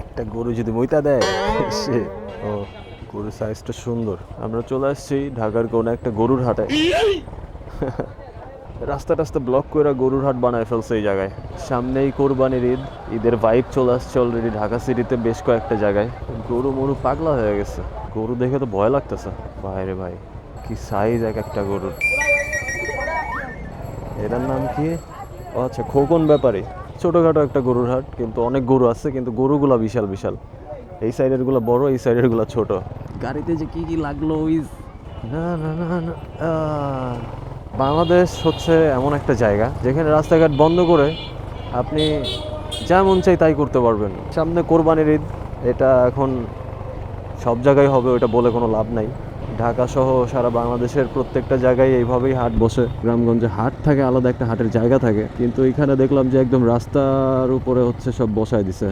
একটা গরু যদি মইতা দেয় সে ও গরুর সাইজটা সুন্দর। আমরা চলে আসছি ঢাকার কোন একটা গরুর হাটে। রাস্তা টাস্তা ব্লক করে গরুর হাট বানায় ফেলছে এই জায়গায়। সামনেই কোরবানির ঈদ, ঈদের ভাইব চলে আসছে অলরেডি ঢাকা সিটিতে বেশ কয়েকটা জায়গায়। গরু মরু পাগলা হয়ে গেছে, গরু দেখে তো ভয় লাগতেছে। ভাইরে ভাই, কি সাইজ এক একটা গরুর। এটার নাম কি? ও আচ্ছা, খোকন ব্যাপারী। ছোটখাটো একটা গরুর হাট, কিন্তু অনেক গরু আছে, কিন্তু গরুগুলা বিশাল বিশাল। এই সাইডের গুলা বড়, এই সাইডের গুলা ছোট। গাড়িতে যে কি কি লাগলো না না না না বাংলাদেশ হচ্ছে এমন একটা জায়গা যেখানে রাস্তাঘাট বন্ধ করে আপনি যা মন চাই তাই করতে পারবেন। সামনে কোরবানির ঈদ, এটা এখন সব জায়গায় হবে ওটা বলে কোনো লাভ নাই। ঢাকা সহ সারা বাংলাদেশের প্রত্যেকটা জায়গায় এইভাবেই হাট বসে। গ্রামগঞ্জে হাট থাকে, আলাদা একটা হাটের জায়গা থাকে, কিন্তু এখানে দেখলাম যে একদম রাস্তার উপরে হচ্ছে সব বসায় দিছে।